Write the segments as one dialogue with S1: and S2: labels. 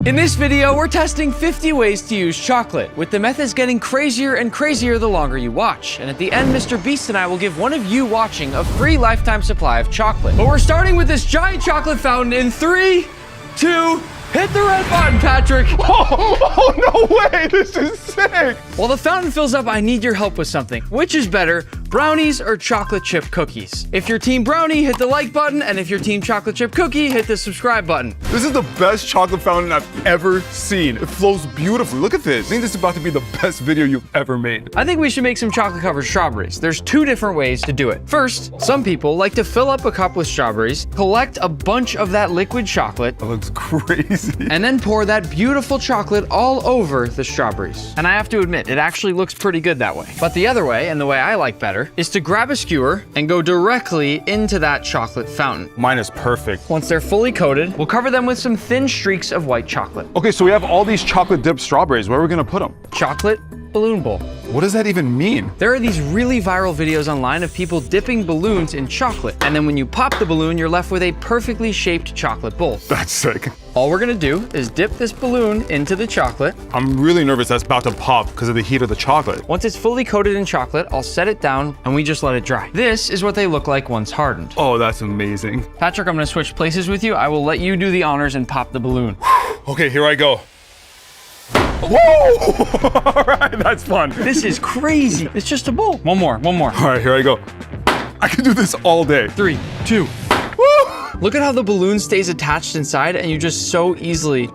S1: In this video, we're testing 50 ways to use chocolate, with the methods getting crazier and crazier the longer you watch. And at the end, Mr. Beast and I will give one of you watching a free lifetime supply of chocolate. But we're starting with this giant chocolate fountain in 3, 2, hit the red button, Patrick.
S2: Oh, no way, this is sick.
S1: While the fountain fills up, I need your help with something. Which is better, brownies or chocolate chip cookies? If you're team brownie, hit the like button, and if you're team chocolate chip cookie, hit the subscribe button.
S2: This is the best chocolate fountain I've ever seen. It flows beautifully. Look at this. I think this is about to be the best video you've ever made.
S1: I think we should make some chocolate covered strawberries. There's 2 different ways to do it. First, some people like to fill up a cup with strawberries, collect a bunch of that liquid chocolate,
S2: That looks crazy.
S1: and then pour that beautiful chocolate all over the strawberries. And I have to admit, it actually looks pretty good that way. But the other way, and the way I like better, is to grab a skewer and go directly into that chocolate fountain.
S2: Mine is perfect.
S1: Once they're fully coated, we'll cover them with some thin streaks of white chocolate.
S2: Okay, so we have all these chocolate dipped strawberries. Where are we gonna put them?
S1: Chocolate balloon bowl.
S2: What does that even mean?
S1: There are these really viral videos online of people dipping balloons in chocolate. And then when you pop the balloon, you're left with a perfectly shaped chocolate bowl.
S2: That's sick.
S1: All we're gonna do is dip this balloon into the chocolate.
S2: I'm really nervous that's about to pop because of the heat of the chocolate.
S1: Once it's fully coated in chocolate, I'll set it down and we just let it dry. This is what they look like once hardened.
S2: Oh, that's amazing.
S1: Patrick, I'm gonna switch places with you. I will let you do the honors and pop the balloon.
S2: Okay, here I go. Whoa! All right, that's fun.
S1: This is crazy. It's just a bowl. One more.
S2: All right, here I go. I can do this all day.
S1: 3, 2.
S2: Woo!
S1: Look at how the balloon stays attached inside and you just so easily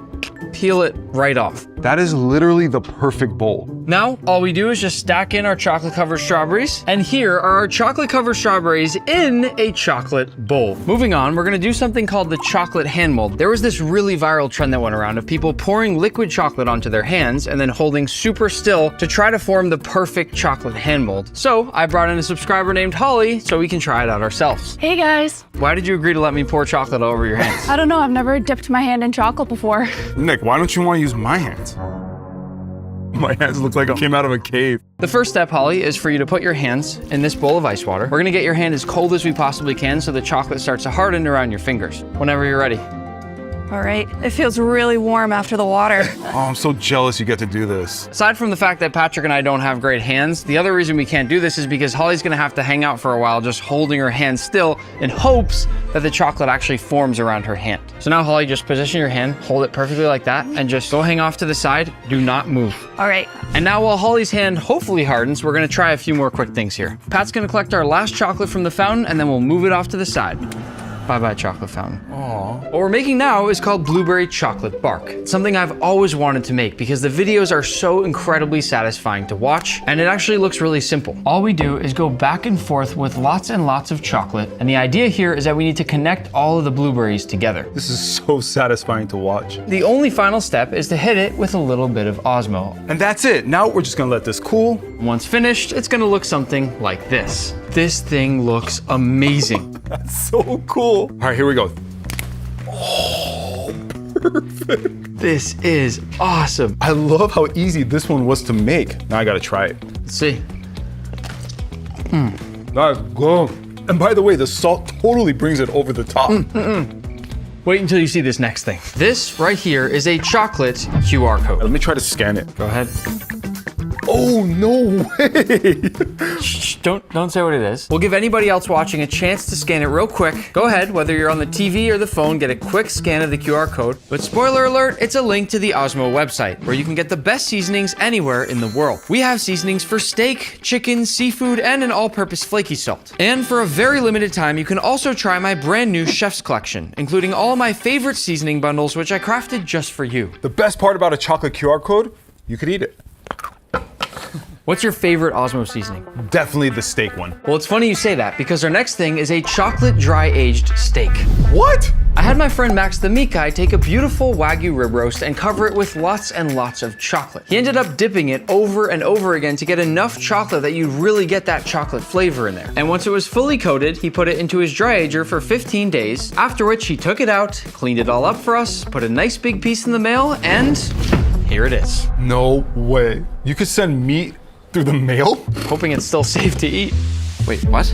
S1: peel it right off.
S2: That is literally the perfect bowl.
S1: Now, all we do is just stack in our chocolate covered strawberries. And here are our chocolate covered strawberries in a chocolate bowl. Moving on, we're gonna do something called the chocolate hand mold. There was this really viral trend that went around of people pouring liquid chocolate onto their hands and then holding super still to try to form the perfect chocolate hand mold. So I brought in a subscriber named Holly so we can try it out ourselves.
S3: Hey guys.
S1: Why did you agree to let me pour chocolate all over your hands?
S3: I don't know, I've never dipped my hand in chocolate before.
S2: Nick, why don't you want to use my hands? My hands look like I came out of a cave.
S1: The first step, Holly, is for you to put your hands in this bowl of ice water. We're gonna get your hand as cold as we possibly can so the chocolate starts to harden around your fingers. Whenever you're ready.
S3: All right, it feels really warm after the water.
S2: Oh, I'm so jealous you get to do this.
S1: Aside from the fact that Patrick and I don't have great hands, the other reason we can't do this is because Holly's gonna have to hang out for a while just holding her hand still in hopes that the chocolate actually forms around her hand. So now, Holly, just position your hand, hold it perfectly like that, and just go hang off to the side. Do not move.
S3: All right.
S1: And now while Holly's hand hopefully hardens, we're gonna try a few more quick things here. Pat's gonna collect our last chocolate from the fountain and then we'll move it off to the side. Bye-bye, chocolate fountain.
S2: Aww.
S1: What we're making now is called blueberry chocolate bark. It's something I've always wanted to make because the videos are so incredibly satisfying to watch, and it actually looks really simple. All we do is go back and forth with lots and lots of chocolate, and the idea here is that we need to connect all of the blueberries together.
S2: This is so satisfying to watch.
S1: The only final step is to hit it with a little bit of Osmo.
S2: And that's it. Now we're just gonna let this cool.
S1: Once finished, it's gonna look something like this. This thing looks amazing.
S2: That's so cool. All right, here we go. Oh, perfect.
S1: This is awesome.
S2: I love how easy this one was to make. Now I gotta try it.
S1: Let's see.
S2: That's good. And by the way, the salt totally brings it over the top.
S1: Wait until you see this next thing. This right here is a chocolate QR code.
S2: Let me try to scan it.
S1: Go ahead.
S2: Oh, no way.
S1: Shh, don't say what it is. We'll give anybody else watching a chance to scan it real quick. Go ahead, whether you're on the TV or the phone, get a quick scan of the QR code. But spoiler alert, it's a link to the Osmo website, where you can get the best seasonings anywhere in the world. We have seasonings for steak, chicken, seafood, and an all-purpose flaky salt. And for a very limited time, you can also try my brand new Chef's Collection, including all of my favorite seasoning bundles, which I crafted just for you.
S2: The best part about a chocolate QR code, you could eat it.
S1: What's your favorite Osmo seasoning?
S2: Definitely the steak one.
S1: Well, it's funny you say that because our next thing is a chocolate dry aged steak.
S2: What?
S1: I had my friend Max the Meat Guy take a beautiful Wagyu rib roast and cover it with lots and lots of chocolate. He ended up dipping it over and over again to get enough chocolate that you really get that chocolate flavor in there. And once it was fully coated, he put it into his dry ager for 15 days, after which he took it out, cleaned it all up for us, put a nice big piece in the mail, and here it is.
S2: No way. You could send meat through the mail?
S1: Hoping it's still safe to eat. Wait, what?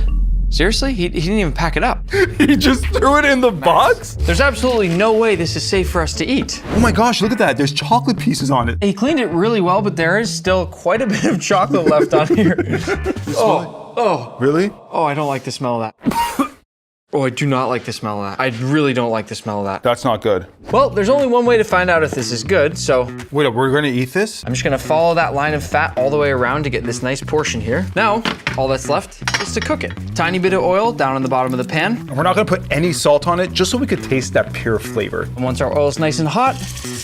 S1: Seriously? He didn't even pack it up.
S2: He just threw it in the box?
S1: There's absolutely no way this is safe for us to eat.
S2: Oh my gosh, look at that. There's chocolate pieces on it.
S1: He cleaned it really well, but there is still quite a bit of chocolate left on here.
S2: Really?
S1: Oh, I don't like the smell of that. Oh, I do not like the smell of that. I really don't like the smell of that.
S2: That's not good.
S1: Well, there's only one way to find out if this is good, so
S2: Wait, we're gonna eat this?
S1: I'm just gonna follow that line of fat all the way around to get this nice portion here. Now, all that's left is to cook it. Tiny bit of oil down on the bottom of the pan.
S2: And we're not gonna put any salt on it, just so we could taste that pure flavor.
S1: And once our oil is nice and hot,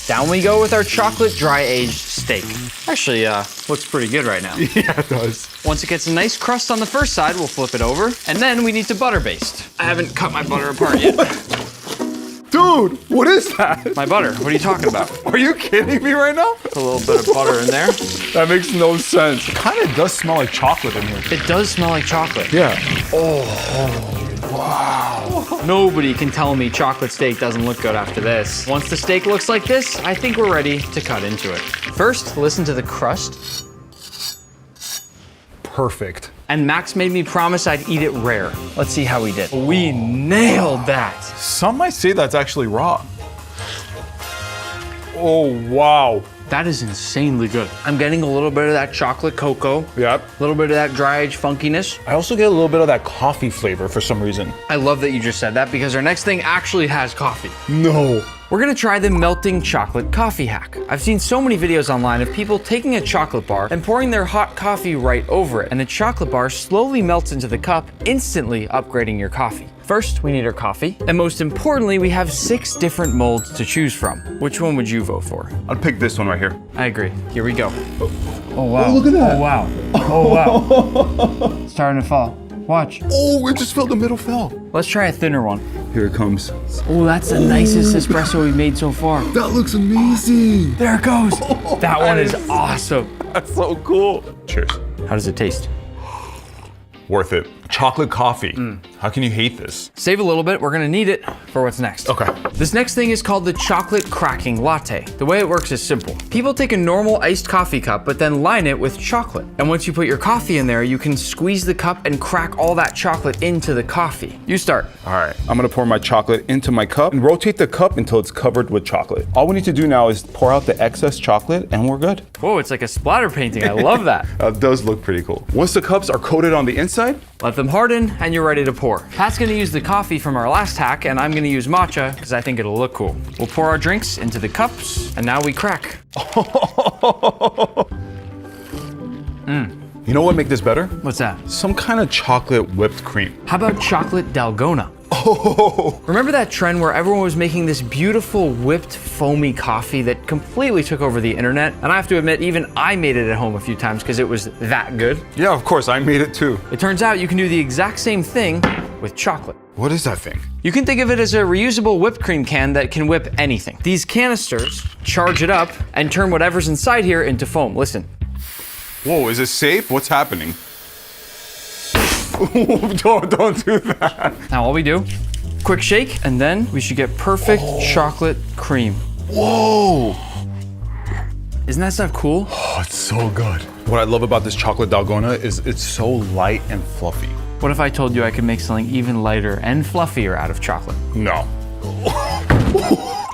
S1: down we go with our chocolate dry aged steak. Actually, looks pretty good right now.
S2: Yeah, it does.
S1: Once it gets a nice crust on the first side, we'll flip it over, and then we need to butter baste. I haven't cut my butter apart yet.
S2: Dude, what is that?
S1: My butter, what are you talking about?
S2: Are you kidding me right now?
S1: Put a little bit of butter in there.
S2: That makes no sense. It kind of does smell like chocolate in here.
S1: It does smell like chocolate.
S2: Yeah.
S1: Nobody can tell me chocolate steak doesn't look good after this. Once the steak looks like this, I think we're ready to cut into it. First, listen to the crust.
S2: Perfect.
S1: And Max made me promise I'd eat it rare. Let's see how we did. We nailed that.
S2: Some might say that's actually raw. Oh, wow.
S1: That is insanely good. I'm getting a little bit of that chocolate cocoa,
S2: Yep.
S1: a little bit of that dry age funkiness.
S2: I also get a little bit of that coffee flavor for some reason.
S1: I love that you just said that because our next thing actually has coffee.
S2: No.
S1: We're gonna try the melting chocolate coffee hack. I've seen so many videos online of people taking a chocolate bar and pouring their hot coffee right over it, and the chocolate bar slowly melts into the cup, instantly upgrading your coffee. First, we need our coffee, and most importantly, we have 6 different molds to choose from. Which one would you vote for?
S2: I'd pick this one right here.
S1: I agree. Here we go. Oh wow.
S2: Oh, look at that.
S1: Oh wow. Oh wow. It's starting to fall. Watch.
S2: Oh, it just felt the middle fell.
S1: Let's try a thinner one.
S2: Here it comes.
S1: Oh, that's the nicest espresso we've made so far.
S2: That looks amazing.
S1: There it goes. That one is awesome.
S2: That's so cool. Cheers.
S1: How does it taste?
S2: Worth it. Chocolate coffee. How can you hate this?
S1: Save a little bit, we're gonna need it for what's next.
S2: Okay.
S1: This next thing is called the chocolate cracking latte. The way it works is simple. People take a normal iced coffee cup, but then line it with chocolate. And once you put your coffee in there, you can squeeze the cup and crack all that chocolate into the coffee. You start.
S2: All right. I'm gonna pour my chocolate into my cup and rotate the cup until it's covered with chocolate. All we need to do now is pour out the excess chocolate and we're good.
S1: Whoa, it's like a splatter painting. I love that.
S2: That does look pretty cool. Once the cups are coated on the inside,
S1: Let them harden and you're ready to pour. Pat's gonna use the coffee from our last hack and I'm gonna use matcha because I think it'll look cool. We'll pour our drinks into the cups and now we crack.
S2: you know what make this better?
S1: What's that?
S2: Some kind of chocolate whipped cream.
S1: How about chocolate Dalgona?
S2: Oh,
S1: Remember that trend where everyone was making this beautiful whipped foamy coffee that completely took over the internet? And I have to admit, even I made it at home a few times because it was that good.
S2: yeah, of course, I made it too.
S1: It turns out you can do the exact same thing with chocolate.
S2: What is that thing?
S1: You can think of it as a reusable whipped cream can that can whip anything. These canisters charge it up and turn whatever's inside here into foam. Listen.
S2: Whoa, is it safe? What's happening? don't do that.
S1: Now all we do, quick shake, and then we should get perfect chocolate cream.
S2: Whoa.
S1: Isn't that stuff cool?
S2: Oh, it's so good. What I love about this chocolate Dalgona is it's so light and fluffy.
S1: What if I told you I could make something even lighter and fluffier out of chocolate?
S2: No.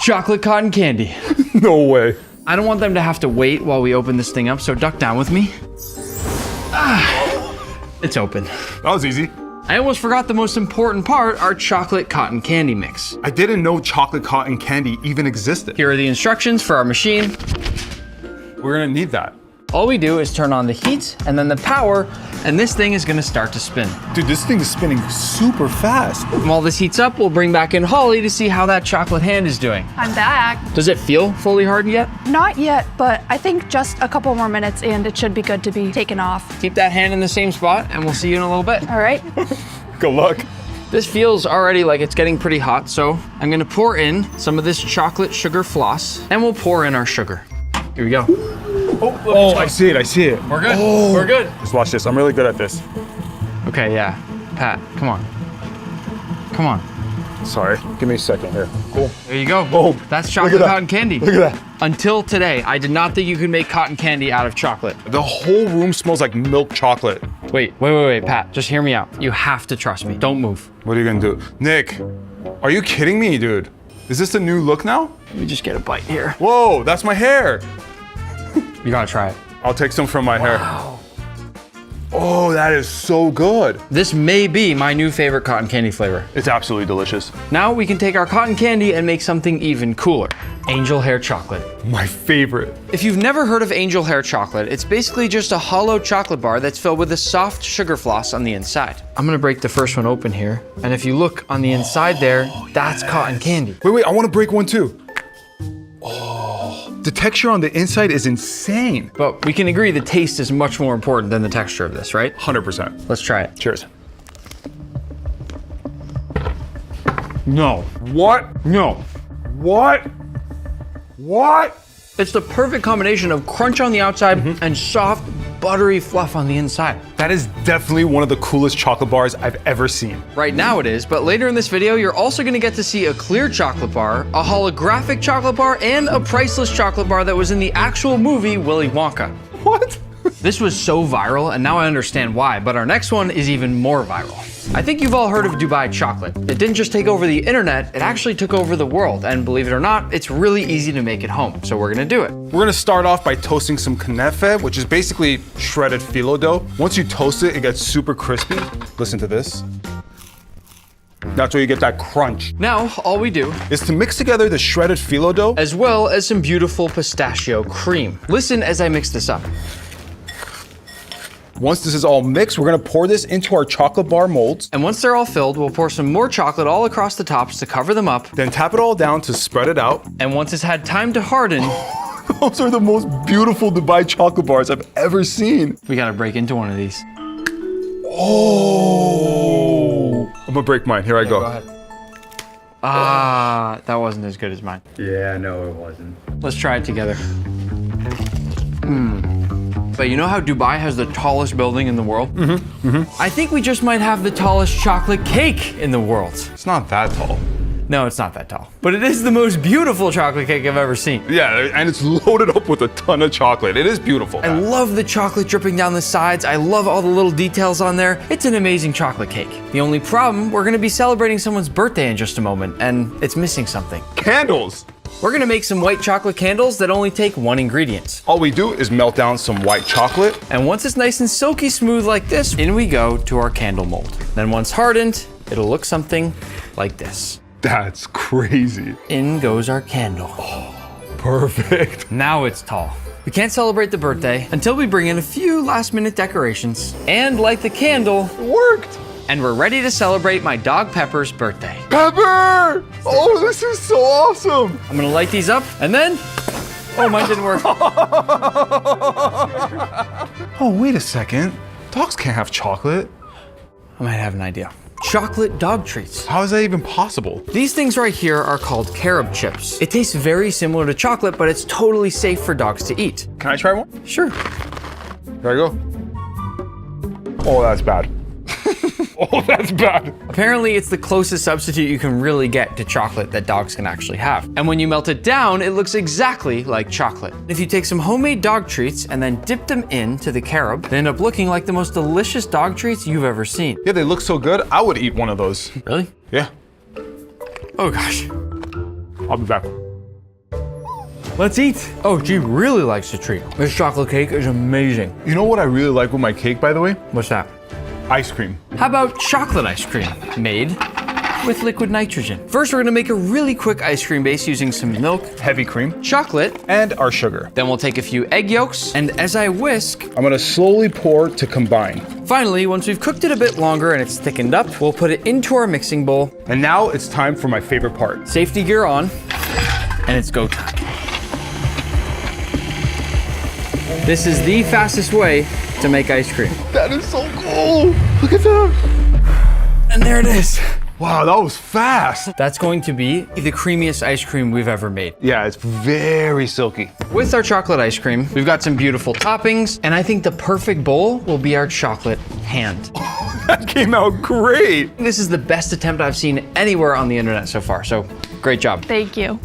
S1: Chocolate cotton candy.
S2: No way.
S1: I don't want them to have to wait while we open this thing up, so duck down with me. It's open.
S2: That was easy.
S1: I almost forgot the most important part, our chocolate cotton candy mix.
S2: I didn't know chocolate cotton candy even existed.
S1: Here are the instructions for our machine.
S2: We're gonna need that.
S1: All we do is turn on the heat and then the power, and this thing is gonna start to spin.
S2: Dude, this thing is spinning super fast.
S1: And while this heats up, we'll bring back in Holly to see how that chocolate hand is doing.
S3: I'm back.
S1: Does it feel fully hardened yet?
S3: Not yet, but I think just a couple more minutes and it should be good to be taken off.
S1: Keep that hand in the same spot, and we'll see you in a little bit.
S3: All right.
S2: Good luck.
S1: This feels already like it's getting pretty hot, so I'm gonna pour in some of this chocolate sugar floss, and we'll pour in our sugar. Here we go.
S2: Oh, I see it.
S1: We're good.
S2: Oh.
S1: We're good.
S2: Just watch this. I'm really good at this.
S1: Okay, yeah. Pat, come on. Come on.
S2: Sorry, give me a second here. Cool.
S1: There you go.
S2: Boom.
S1: That's
S2: Look
S1: chocolate
S2: at that.
S1: cotton candy.
S2: Look at that.
S1: Until today, I did not think you could make cotton candy out of chocolate.
S2: The whole room smells like milk chocolate.
S1: Wait, Pat, just hear me out. You have to trust me. Don't move.
S2: What are you gonna do? Nick, are you kidding me, dude? Is this the new look now?
S1: Let me just get a bite here.
S2: Whoa, that's my hair.
S1: You gotta try it.
S2: I'll take some from my hair. Oh, that is so good.
S1: This may be my new favorite cotton candy flavor.
S2: It's absolutely delicious.
S1: Now we can take our cotton candy and make something even cooler. Angel hair chocolate.
S2: My favorite.
S1: If you've never heard of angel hair chocolate, it's basically just a hollow chocolate bar that's filled with a soft sugar floss on the inside. I'm gonna break the first one open here. And if you look on the inside there, that's cotton candy.
S2: Wait, I wanna break one too. The texture on the inside is insane.
S1: But we can agree the taste is much more important than the texture of this, right?
S2: 100%.
S1: Let's try it.
S2: Cheers.
S1: No.
S2: What?
S1: No.
S2: What? What?
S1: It's the perfect combination of crunch on the outside and soft, buttery fluff on the inside.
S2: That is definitely one of the coolest chocolate bars I've ever seen.
S1: Right now it is, but later in this video, you're also gonna get to see a clear chocolate bar, a holographic chocolate bar, and a priceless chocolate bar that was in the actual movie Willy Wonka.
S2: What?
S1: This was so viral, and now I understand why, but our next one is even more viral. I think you've all heard of Dubai chocolate. It didn't just take over the internet, it actually took over the world, and believe it or not, it's really easy to make at home, so we're gonna do it.
S2: We're gonna start off by toasting some knefe, which is basically shredded phyllo dough. Once you toast it, it gets super crispy. Listen to this. That's where you get that crunch.
S1: Now, all we do,
S2: Is to mix together the shredded phyllo dough.
S1: as well as some beautiful pistachio cream. Listen as I mix this up.
S2: Once this is all mixed, we're gonna pour this into our chocolate bar molds.
S1: And once they're all filled, we'll pour some more chocolate all across the tops to cover them up.
S2: Then tap it all down to spread it out.
S1: And once it's had time to harden,
S2: Those are the most beautiful Dubai chocolate bars I've ever seen.
S1: we gotta break into one of these.
S2: Oh! I'm gonna break mine. Here I go.
S1: Go ahead. Ah, that wasn't as good as mine.
S2: Yeah, no, it wasn't.
S1: Let's try it together. But you know how Dubai has the tallest building in the world? I think we just might have the tallest chocolate cake in the world.
S2: It's not that tall.
S1: No, it's not that tall. But it is the most beautiful chocolate cake I've ever seen.
S2: Yeah, and it's loaded up with a ton of chocolate. It is beautiful.
S1: I love the chocolate dripping down the sides. I love all the little details on there. It's an amazing chocolate cake. The only problem, we're gonna be celebrating someone's birthday in just a moment, and it's missing something.
S2: Candles!
S1: We're gonna make some white chocolate candles that only take one ingredient.
S2: All we do is melt down some white chocolate.
S1: And once it's nice and silky smooth like this, in we go to our candle mold. Then once hardened, it'll look something like this.
S2: That's crazy.
S1: In goes our candle.
S2: Perfect.
S1: Now it's tall. We can't celebrate the birthday until we bring in a few last minute decorations and light the candle,
S2: It worked.
S1: and we're ready to celebrate my dog Pepper's birthday.
S2: Pepper! Oh, this is so awesome.
S1: I'm gonna light these up and then, oh, mine didn't work.
S2: Oh, wait a second. Dogs can't have chocolate.
S1: I might have an idea. Chocolate dog treats.
S2: How is that even possible?
S1: These things right here are called carob chips. It tastes very similar to chocolate, but it's totally safe for dogs to eat.
S2: Can I try one?
S1: Sure.
S2: There I go. Oh, that's bad. Oh, that's bad.
S1: Apparently, it's the closest substitute you can really get to chocolate that dogs can actually have. And when you melt it down, it looks exactly like chocolate. If you take some homemade dog treats and then dip them into the carob, they end up looking like the most delicious dog treats you've ever seen.
S2: Yeah, they look so good. I would eat one of those.
S1: Really?
S2: Yeah,
S1: Oh gosh.
S2: I'll be back.
S1: Let's eat. Oh, G really likes the treat. This chocolate cake is amazing.
S2: You know what I really like with my cake, by the way?
S1: What's that?
S2: Ice cream.
S1: How about chocolate ice cream made with liquid nitrogen? First, we're gonna make a really quick ice cream base using some milk,
S2: Heavy cream.
S1: chocolate,
S2: And our sugar.
S1: then we'll take a few egg yolks, and as I whisk,
S2: I'm gonna slowly pour to combine.
S1: finally, once we've cooked it a bit longer and it's thickened up, we'll put it into our mixing bowl,
S2: And now it's time for my favorite part.
S1: safety gear on, and it's go time. This is the fastest way to make ice cream.
S2: That is so cool. Look at that.
S1: And there it is.
S2: Wow, that was fast.
S1: That's going to be the creamiest ice cream we've ever made.
S2: Yeah, it's very silky.
S1: With our chocolate ice cream, we've got some beautiful toppings, and I think the perfect bowl will be our chocolate hand.
S2: That came out great.
S1: This is the best attempt I've seen anywhere on the internet so far, so great job.
S3: Thank you.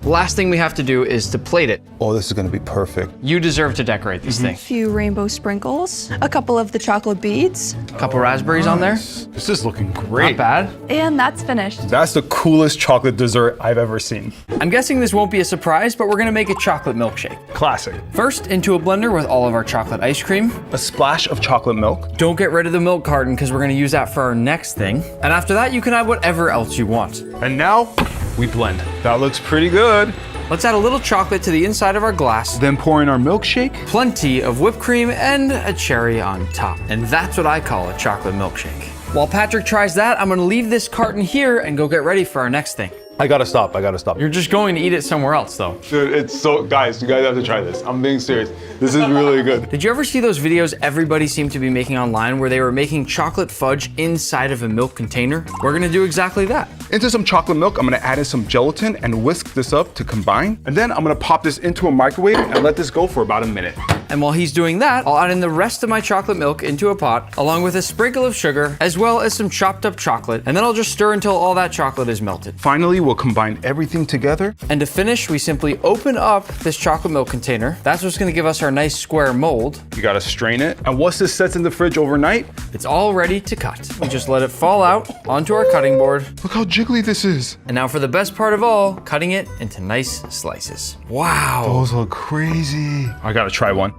S1: Last thing we have to do is to plate it.
S2: Oh, this is gonna be perfect.
S1: You deserve to decorate these things.
S4: Few rainbow sprinkles, a couple of the chocolate beads.
S1: A couple raspberries on there.
S2: This is looking great.
S1: Not bad.
S3: And that's finished.
S2: That's the coolest chocolate dessert I've ever seen.
S1: I'm guessing this won't be a surprise, but we're gonna make a chocolate milkshake.
S2: Classic.
S1: First, into a blender with all of our chocolate ice cream.
S2: A splash of chocolate milk.
S1: Don't get rid of the milk carton because we're gonna use that for our next thing. And after that, you can add whatever else you want.
S2: And now we blend. That looks pretty good.
S1: Let's add a little chocolate to the inside of our glass,
S2: Then pour in our milkshake.
S1: plenty of whipped cream, and a cherry on top. And that's what I call a chocolate milkshake. While Patrick tries that, I'm gonna leave this carton here and go get ready for our next thing.
S2: I gotta stop.
S1: You're just going to eat it somewhere else though.
S2: Dude, it's so, guys, you guys have to try this. I'm being serious. This is really good.
S1: Did you ever see those videos everybody seemed to be making online where they were making chocolate fudge inside of a milk container? We're gonna do exactly that.
S2: Into some chocolate milk, I'm gonna add in some gelatin and whisk this up to combine. And then I'm gonna pop this into a microwave and let this go for about a minute.
S1: And while he's doing that, I'll add in the rest of my chocolate milk into a pot, along with a sprinkle of sugar, as well as some chopped up chocolate, and then I'll just stir until all that chocolate is melted.
S2: Finally, we'll combine everything together.
S1: And to finish, we simply open up this chocolate milk container. That's what's gonna give us our nice square mold.
S2: You gotta strain it. And once this sets in the fridge overnight,
S1: It's all ready to cut. We just let it fall out onto our cutting board.
S2: look how jiggly this is.
S1: And now for the best part of all, cutting it into nice slices. Wow,
S2: Those look crazy. I gotta try one.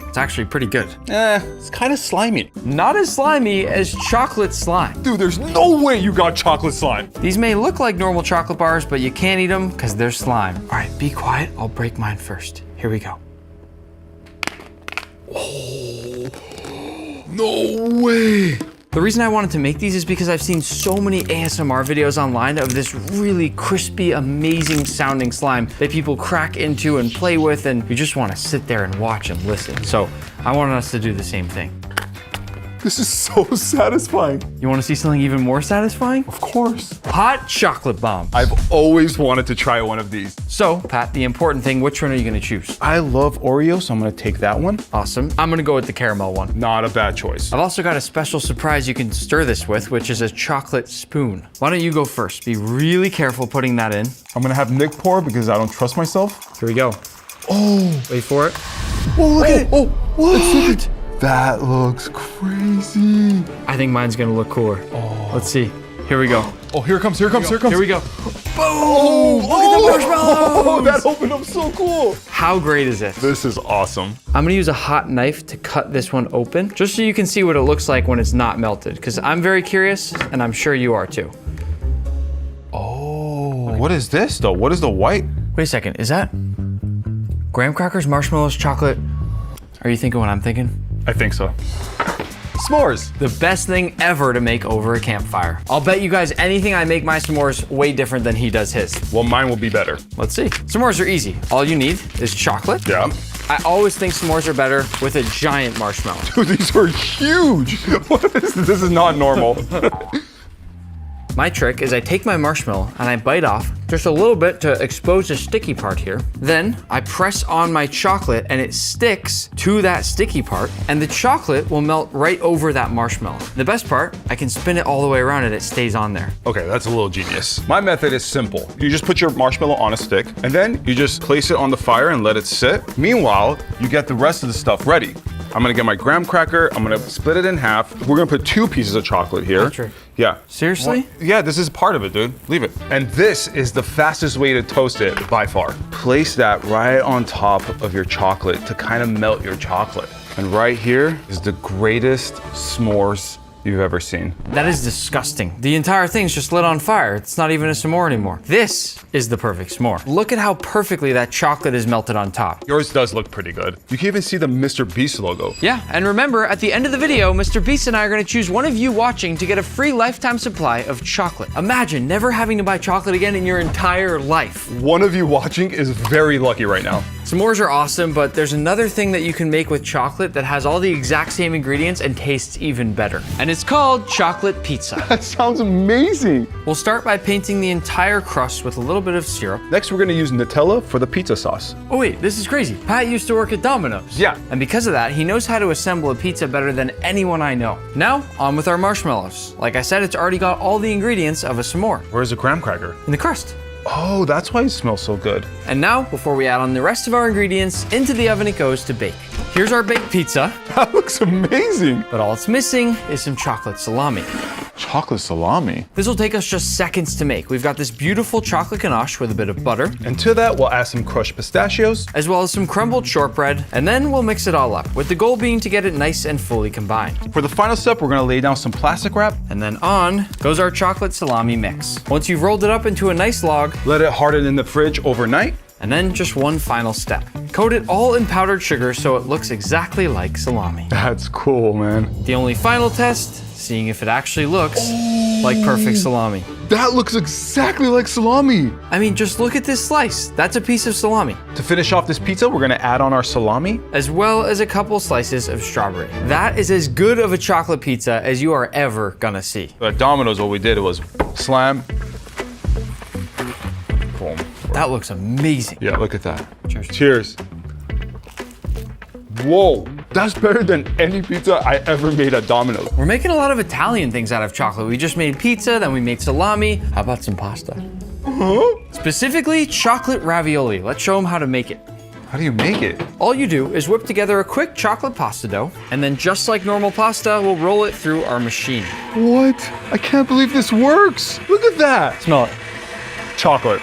S1: it's actually pretty good.
S2: It's kind of slimy.
S1: Not as slimy as chocolate slime.
S2: Dude, there's no way you got chocolate slime.
S1: These may look like normal chocolate bars, but you can't eat them because they're slime. All right, be quiet. I'll break mine first. Here we go.
S2: No way.
S1: The reason I wanted to make these is because I've seen so many ASMR videos online of this really crispy, amazing sounding slime that people crack into and play with, and you just want to sit there and watch and listen. So I wanted us to do the same thing.
S2: This is so satisfying.
S1: You want to see something even more satisfying?
S2: Of course.
S1: Hot chocolate bombs.
S2: I've always wanted to try one of these.
S1: So, Pat, the important thing, which one are you going to choose?
S2: I love Oreo, so I'm gonna take that one.
S1: Awesome. I'm going to go with the caramel one.
S2: Not a bad choice.
S1: I've also got a special surprise you can stir this with, which is a chocolate spoon. Why don't you go first? Be really careful putting that in.
S2: I'm gonna have Nick pour because I don't trust myself.
S1: Here we go.
S2: Oh,
S1: Wait for it.
S2: oh, look at it. Oh, what? That looks crazy.
S1: I think mine's gonna look cooler. Oh. Let's see. Here we go.
S2: Oh, here it comes, here it comes, here it comes.
S1: Here we go.
S2: Oh,
S1: Look at the marshmallows!
S2: Oh, that opened up so cool.
S1: How great is this?
S2: This is awesome.
S1: I'm gonna use a hot knife to cut this one open, just so you can see what it looks like when it's not melted, because I'm very curious, and I'm sure you are too.
S2: Oh, what is this though? What is the white?
S1: Wait a second, is that graham crackers, marshmallows, chocolate? Are you thinking what I'm thinking?
S2: I think so. S'mores.
S1: The best thing ever to make over a campfire. I'll bet you guys anything I make my s'mores way different than he does his.
S2: Well, mine will be better.
S1: Let's see. S'mores are easy. All you need is chocolate.
S2: Yeah.
S1: I always think s'mores are better with a giant marshmallow.
S2: Dude, these are huge. What is this? This is not normal.
S1: My trick is I take my marshmallow and I bite off just a little bit to expose the sticky part here. Then I press on my chocolate and it sticks to that sticky part, and the chocolate will melt right over that marshmallow. The best part, I can spin it all the way around and it stays on there.
S2: Okay, that's a little genius. My method is simple. You just put your marshmallow on a stick, and then you just place it on the fire and let it sit. Meanwhile, you get the rest of the stuff ready. I'm gonna get my graham cracker, I'm gonna split it in half. We're gonna put 2 pieces of chocolate here.
S1: Patrick.
S2: Yeah.
S1: Seriously?
S2: Yeah, this is part of it, dude. Leave it. And this is the fastest way to toast it by far. Place that right on top of your chocolate to kind of melt your chocolate. And right here is the greatest s'mores you've ever seen.
S1: That is disgusting. The entire thing's just lit on fire. It's not even a s'more anymore. This is the perfect s'more. Look at how perfectly that chocolate is melted on top.
S2: Yours does look pretty good. You can even see the Mr. Beast logo.
S1: Yeah, and remember, at the end of the video, Mr. Beast and I are gonna choose one of you watching to get a free lifetime supply of chocolate. Imagine never having to buy chocolate again in your entire life.
S2: One of you watching is very lucky right now.
S1: S'mores are awesome, but there's another thing that you can make with chocolate that has all the exact same ingredients and tastes even better. And it's called chocolate pizza.
S2: That sounds amazing.
S1: We'll start by painting the entire crust with a little bit of syrup.
S2: Next, we're gonna use Nutella for the pizza sauce.
S1: Oh wait, this is crazy. Pat used to work at Domino's.
S2: Yeah.
S1: And because of that, he knows how to assemble a pizza better than anyone I know. Now, on with our marshmallows. Like I said, it's already got all the ingredients of a s'more
S2: Where's the graham cracker?
S1: in the crust.
S2: Oh, that's why it smells so good.
S1: And now, before we add on the rest of our ingredients, into the oven it goes to bake. Here's our baked pizza,
S2: That looks amazing.
S1: but all it's missing is some chocolate salami.
S2: Chocolate salami.
S1: This will take us just seconds to make. We've got this beautiful chocolate ganache with a bit of butter,
S2: And to that, we'll add some crushed pistachios.
S1: as well as some crumbled shortbread, and then we'll mix it all up, with the goal being to get it nice and fully combined.
S2: For the final step, we're gonna lay down some plastic wrap.
S1: And then on goes our chocolate salami mix. Once you've rolled it up into a nice log,
S2: Let it harden in the fridge overnight.
S1: and then just one final step. Coat it all in powdered sugar so it looks exactly like salami.
S2: That's cool, man.
S1: The only final test, seeing if it actually looks like perfect salami.
S2: That looks exactly like salami.
S1: I mean, just look at this slice. That's a piece of salami,
S2: To finish off this pizza, we're gonna add on our salami.
S1: as well as a couple slices of strawberry. That is as good of a chocolate pizza as you are ever gonna see.
S2: At Domino's, what we did was slam. Boom.
S1: That looks amazing.
S2: Yeah, look at that.
S1: Cheers.
S2: Cheers. Whoa, that's better than any pizza I ever made at Domino's.
S1: We're making a lot of Italian things out of chocolate. We just made pizza, then we made salami. How about some pasta? Specifically, chocolate ravioli. Let's show them how to make it.
S2: How do you make it?
S1: All you do is whip together a quick chocolate pasta dough, and then just like normal pasta, we'll roll it through our machine.
S2: What? I can't believe this works. Look at that.
S1: Smell it.
S2: Chocolate.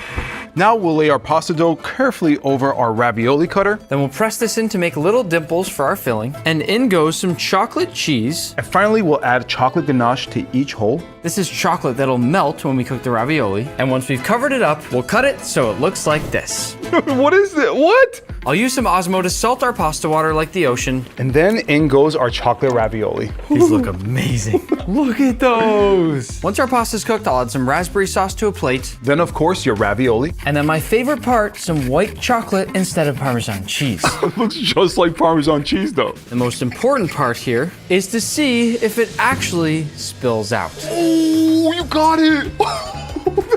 S2: Now we'll lay our pasta dough carefully over our ravioli cutter.
S1: Then we'll press this in to make little dimples for our filling, and in goes some chocolate cheese.
S2: And finally, we'll add chocolate ganache to each hole.
S1: This is chocolate that'll melt when we cook the ravioli, and once we've covered it up, we'll cut it so it looks like this.
S2: What is it? What?
S1: I'll use some Osmo to salt our pasta water like the ocean.
S2: And then in goes our chocolate ravioli.
S1: These look amazing. Look at those. Once our pasta's cooked, I'll add some raspberry sauce to a plate.
S2: Then, of course, your ravioli.
S1: And then my favorite part, some white chocolate instead of Parmesan cheese.
S2: It looks just like Parmesan cheese, though.
S1: The most important part here is to see if it actually spills out.
S2: Oh, you got it.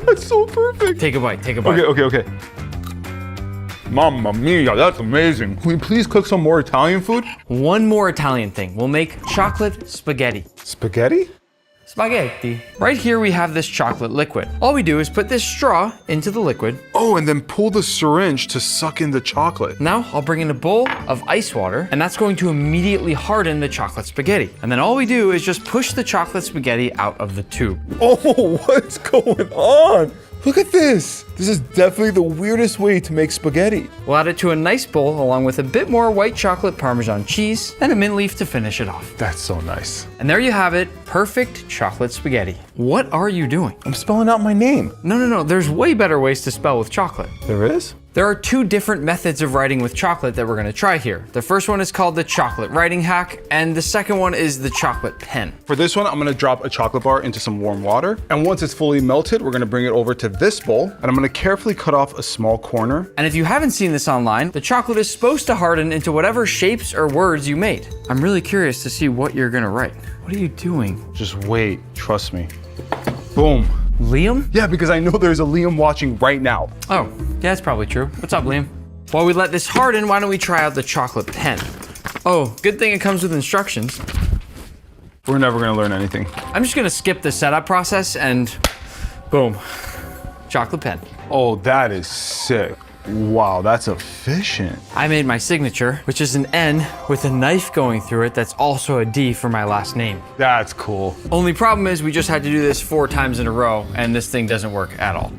S2: That's so perfect.
S1: Take a bite, take a bite.
S2: Okay. Mamma mia, that's amazing. Can we please cook some more Italian food?
S1: One more Italian thing. We'll make chocolate spaghetti.
S2: Spaghetti?
S1: Spaghetti. Right here we have this chocolate liquid. All we do is put this straw into the liquid.
S2: Oh, and then pull the syringe to suck in the chocolate.
S1: Now I'll bring in a bowl of ice water, and that's going to immediately harden the chocolate spaghetti. And then all we do is just push the chocolate spaghetti out of the tube.
S2: Oh, what's going on? Look at this. This is definitely the weirdest way to make spaghetti.
S1: We'll add it to a nice bowl along with a bit more white chocolate Parmesan cheese and a mint leaf to finish it off.
S2: That's so nice.
S1: And there you have it, perfect chocolate spaghetti. What are you doing?
S2: I'm spelling out my name.
S1: No, there's way better ways to spell with chocolate.
S2: There is?
S1: There are two different methods of writing with chocolate that we're gonna try here. The first one is called the chocolate writing hack, and the second one is the chocolate pen.
S2: For this one, I'm gonna drop a chocolate bar into some warm water. And once it's fully melted, we're gonna bring it over to this bowl, and I'm gonna carefully cut off a small corner.
S1: And if you haven't seen this online, the chocolate is supposed to harden into whatever shapes or words you made. I'm really curious to see what you're gonna write. What are you doing?
S2: Just wait, trust me. Boom.
S1: Liam?
S2: Yeah, because I know there's a Liam watching right now.
S1: Oh, yeah, that's probably true. What's up, Liam? While we let this harden, why don't we try out the chocolate pen? Oh, good thing it comes with instructions.
S2: We're never gonna learn anything.
S1: I'm just gonna skip the setup process and boom, chocolate pen.
S2: Oh, that is sick. Wow, that's efficient.
S1: I made my signature, which is an N with a knife going through it that's also a D for my last name.
S2: That's cool.
S1: Only problem is we just had to do this 4 times in a row, and this thing doesn't work at all.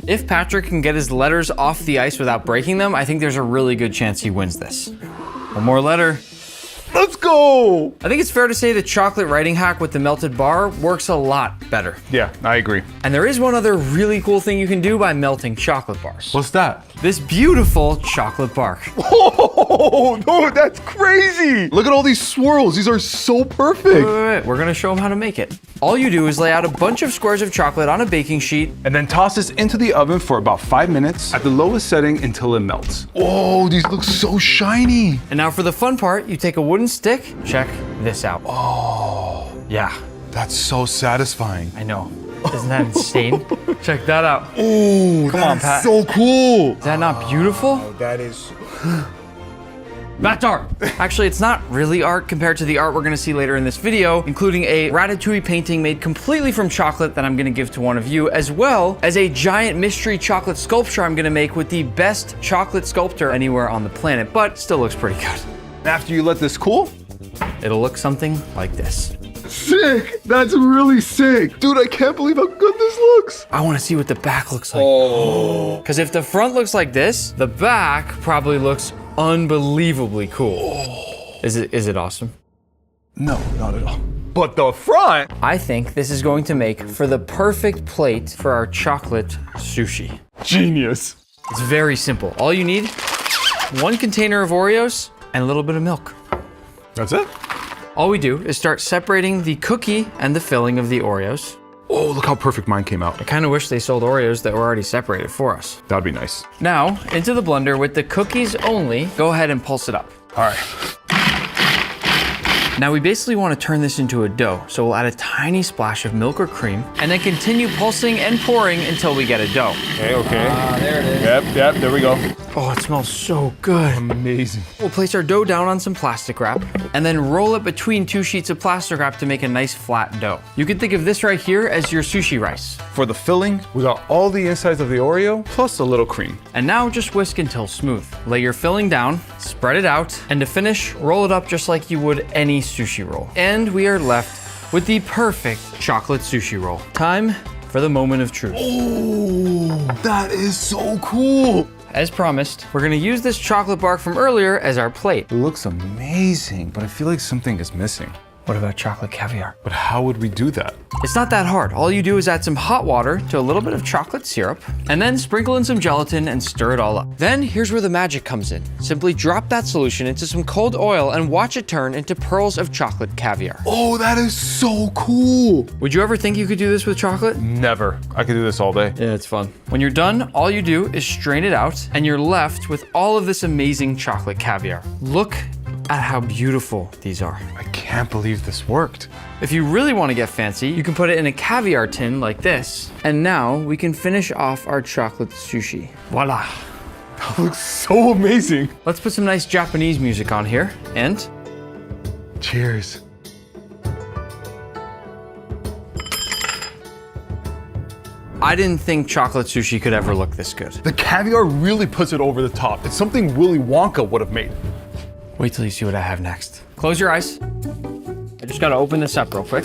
S1: If Patrick can get his letters off the ice without breaking them, I think there's a really good chance he wins this. One more letter.
S2: Let's go!
S1: I think it's fair to say the chocolate writing hack with the melted bar works a lot better.
S2: Yeah, I agree.
S1: And there is one other really cool thing you can do by melting chocolate bars.
S2: What's that?
S1: This beautiful chocolate bark.
S2: Oh, Oh, no, that's crazy. Look at all these swirls. These are so perfect.
S1: Wait. We're gonna show them how to make it. All you do is lay out a bunch of squares of chocolate on a baking sheet.
S2: And then toss this into the oven for about 5 minutes at the lowest setting until it melts. Oh, these look so shiny.
S1: And now for the fun part, you take a wooden stick. Check this out.
S2: Oh,
S1: Yeah,
S2: that's so satisfying.
S1: I know. Isn't that insane? Check that out.
S2: Oh,
S1: Come on, Pat.
S2: so cool.
S1: Is that not beautiful?
S2: That is.
S1: That's art. Actually, it's not really art compared to the art we're gonna see later in this video, including a Ratatouille painting made completely from chocolate that I'm gonna give to one of you, as well as a giant mystery chocolate sculpture I'm gonna make with the best chocolate sculptor anywhere on the planet, but still looks pretty good.
S2: After you let this cool,
S1: It'll look something like this.
S2: sick. That's really sick. Dude, I can't believe how good this looks.
S1: I wanna see what the back looks like.
S2: Oh.
S1: Because if the front looks like this, the back probably looks unbelievably cool. Is it awesome?
S2: No, not at all. But the front.
S1: I think this is going to make for the perfect plate for our chocolate sushi.
S2: Genius.
S1: It's very simple. All you need, 1 container of Oreos and a little bit of milk.
S2: That's it?
S1: All we do is start separating the cookie and the filling of the Oreos.
S2: Oh, look how perfect mine came out.
S1: I kind of wish they sold Oreos that were already separated for us.
S2: That'd be nice.
S1: Now, into the blender with the cookies only, go ahead and pulse it up.
S2: All right.
S1: Now we basically want to turn this into a dough, so we'll add a tiny splash of milk or cream, and then continue pulsing and pouring until we get a dough.
S2: Okay.
S1: There it is.
S2: Yep, there we go.
S1: Oh, it smells so good.
S2: Amazing.
S1: We'll place our dough down on some plastic wrap, and then roll it between 2 sheets of plastic wrap to make a nice flat dough. You can think of this right here as your sushi rice.
S2: For the filling, we got all the insides of the Oreo plus a little cream.
S1: And now just whisk until smooth. Lay your filling down, spread it out, and to finish, roll it up just like you would any sushi roll. And we are left with the perfect chocolate sushi roll. Time for the moment of truth.
S2: Oh, that is so cool.
S1: As promised, we're gonna use this chocolate bar from earlier as our plate.
S2: It looks amazing, but I feel like something is missing.
S1: What about chocolate caviar?
S2: But how would we do that?
S1: It's not that hard. All you do is add some hot water to a little bit of chocolate syrup, and then sprinkle in some gelatin and stir it all up. Then here's where the magic comes in. Simply drop that solution into some cold oil and watch it turn into pearls of chocolate caviar.
S2: Oh, that is so cool.
S1: Would you ever think you could do this with chocolate?
S2: Never. I could do this all day.
S1: Yeah, it's fun. When you're done, all you do is strain it out, and you're left with all of this amazing chocolate caviar. Look at how beautiful these are.
S2: I can't believe this worked.
S1: If you really want to get fancy, you can put it in a caviar tin like this. And now we can finish off our chocolate sushi. Voila.
S2: That looks so amazing.
S1: Let's put some nice Japanese music on here, and
S2: Cheers.
S1: I didn't think chocolate sushi could ever look this good.
S2: The caviar really puts it over the top. It's something Willy Wonka would have made.
S1: Wait till you see what I have next. Close your eyes. I just gotta open this up real quick.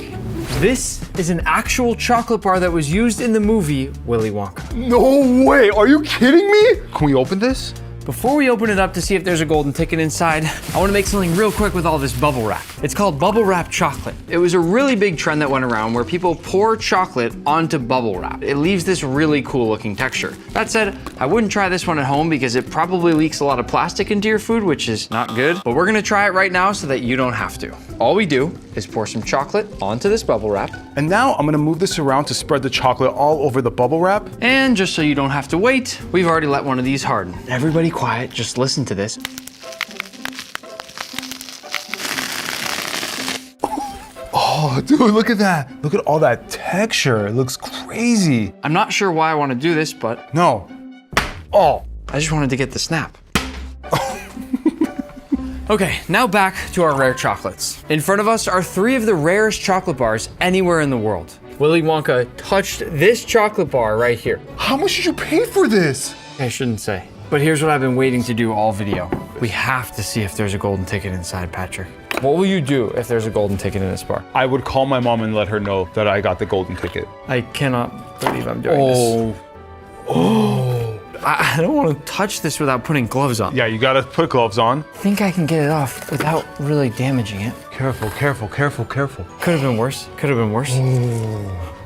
S1: This is an actual chocolate bar that was used in the movie Willy Wonka.
S2: No way, are you kidding me? Can we open this?
S1: Before we open it up to see if there's a golden ticket inside, I want to make something real quick with all this bubble wrap. It's called bubble wrap chocolate. It was a really big trend that went around where people pour chocolate onto bubble wrap. It leaves this really cool looking texture. That said, I wouldn't try this one at home because it probably leaks a lot of plastic into your food, which is not good. But we're gonna try it right now so that you don't have to. All we do is pour some chocolate onto this bubble wrap.
S2: And now I'm gonna move this around to spread the chocolate all over the bubble wrap.
S1: And just so you don't have to wait, we've already let one of these harden. Everybody quiet, just listen to this.
S2: Oh, dude, look at that. Look at all that texture. It looks crazy.
S1: I'm not sure why I want to do this, but
S2: No. Oh.
S1: I just wanted to get the snap. Okay, now back to our rare chocolates. In front of us are 3 of the rarest chocolate bars anywhere in the world. Willy Wonka touched this chocolate bar right here.
S2: How much did you pay for this?
S1: I shouldn't say. But here's what I've been waiting to do all video. We have to see if there's a golden ticket inside, Patrick. What will you do if there's a golden ticket in this bar?
S2: I would call my mom and let her know that I got the golden ticket.
S1: I cannot believe I'm doing this. I don't want to touch this without putting gloves on.
S2: Yeah, you gotta put gloves on.
S1: I think I can get it off without really damaging it.
S2: Careful, careful, careful, careful.
S1: Could have been worse. Could have been worse.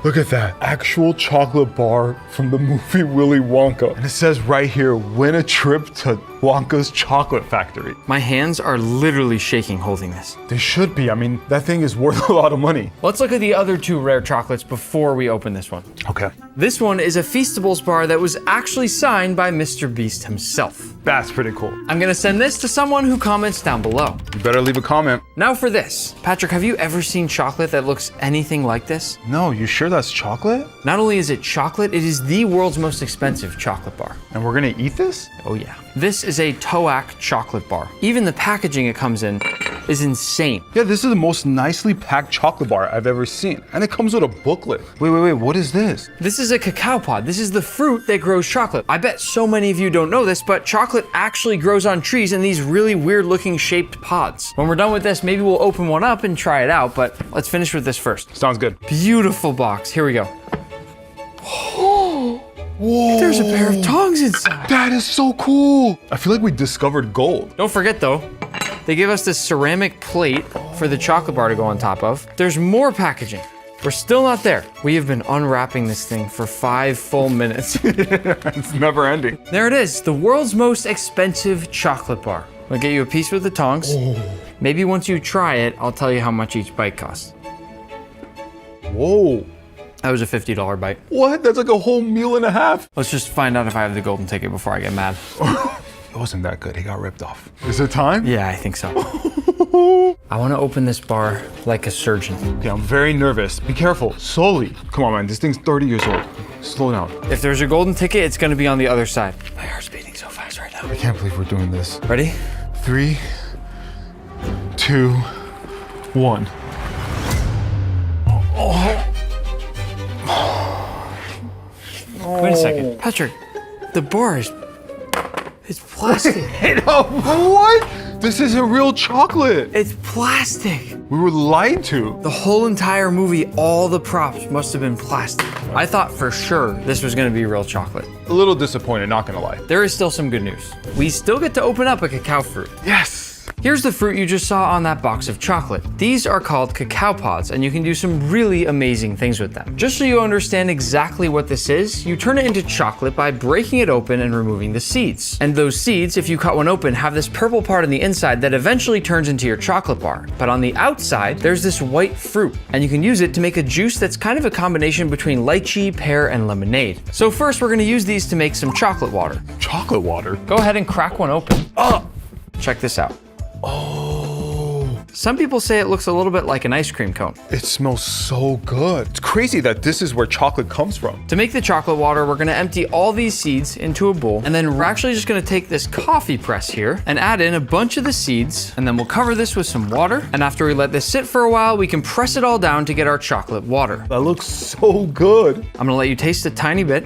S2: Look at that. Actual chocolate bar from the movie Willy Wonka. And it says right here, win a trip to Wonka's Chocolate Factory.
S1: My hands are literally shaking holding this.
S2: They should be. I mean, that thing is worth a lot of money.
S1: Let's look at the other two rare chocolates before we open this one.
S2: Okay.
S1: This one is a Feastables bar that was actually signed by Mr. Beast himself.
S2: That's pretty cool.
S1: I'm gonna send this to someone who comments down below.
S2: You better leave a comment.
S1: Now for this. Patrick, have you ever seen chocolate that looks anything like this?
S2: No, you sure that's chocolate?
S1: Not only is it chocolate, it is the world's most expensive chocolate bar.
S2: And we're gonna eat this?
S1: Oh yeah. This is a Toac chocolate bar. Even the packaging it comes in is insane.
S2: Yeah, this is the most nicely packed chocolate bar I've ever seen. And it comes with a booklet. Wait, what is this?
S1: This is a cacao pod. This is the fruit that grows chocolate. I bet so many of you don't know this, but chocolate actually grows on trees in these really weird looking shaped pods. When we're done with this, maybe we'll open one up and try it out, but let's finish with this first.
S2: Sounds good.
S1: Beautiful box. Here we go. Whoa. There's a pair of tongs inside.
S2: That is so cool. I feel like we discovered gold.
S1: Don't forget though, they give us this ceramic plate for the chocolate bar to go on top of. There's more packaging. We're still not there. We have been unwrapping this thing for 5 full minutes.
S2: It's never ending.
S1: There it is, the world's most expensive chocolate bar. I'll get you a piece with the tongs. Maybe once you try it, I'll tell you how much each bite costs.
S2: Whoa.
S1: That was a $50 bite.
S2: What? That's like a whole meal and a half.
S1: Let's just find out if I have the golden ticket before I get mad.
S2: It wasn't that good. He got ripped off. Is it time?
S1: Yeah, I think so. I want to open this bar like a surgeon.
S2: Okay, I'm very nervous. Be careful. Slowly. Come on, man. This thing's 30 years old. Slow down.
S1: If there's a golden ticket, it's going to be on the other side. My heart's beating so fast right now.
S2: I can't believe we're doing this.
S1: Ready?
S2: 3, 2, 1.
S1: Wait a second. Patrick, the bar is... It's plastic.
S2: What? This isn't real chocolate.
S1: It's plastic.
S2: We were lied to.
S1: The whole entire movie, all the props must have been plastic. I thought for sure this was gonna be real chocolate.
S2: A little disappointed, not gonna lie.
S1: There is still some good news. We still get to open up a cacao fruit.
S2: Yes.
S1: Here's the fruit you just saw on that box of chocolate. These are called cacao pods, and you can do some really amazing things with them. Just so you understand exactly what this is, you turn it into chocolate by breaking it open and removing the seeds. And those seeds, if you cut one open, have this purple part on the inside that eventually turns into your chocolate bar. But on the outside, there's this white fruit, and you can use it to make a juice that's kind of a combination between lychee, pear, and lemonade. So first, we're gonna use these to make some chocolate water.
S2: Chocolate water?
S1: Go ahead and crack one open.
S2: Oh!
S1: Check this out.
S2: Oh.
S1: Some people say it looks a little bit like an ice cream cone.
S2: It smells so good. It's crazy that this is where chocolate comes from.
S1: To make the chocolate water, we're gonna empty all these seeds into a bowl, and then we're actually just gonna take this coffee press here and add in a bunch of the seeds, and then we'll cover this with some water, and after we let this sit for a while, we can press it all down to get our chocolate water.
S2: That looks so good.
S1: I'm gonna let you taste a tiny bit.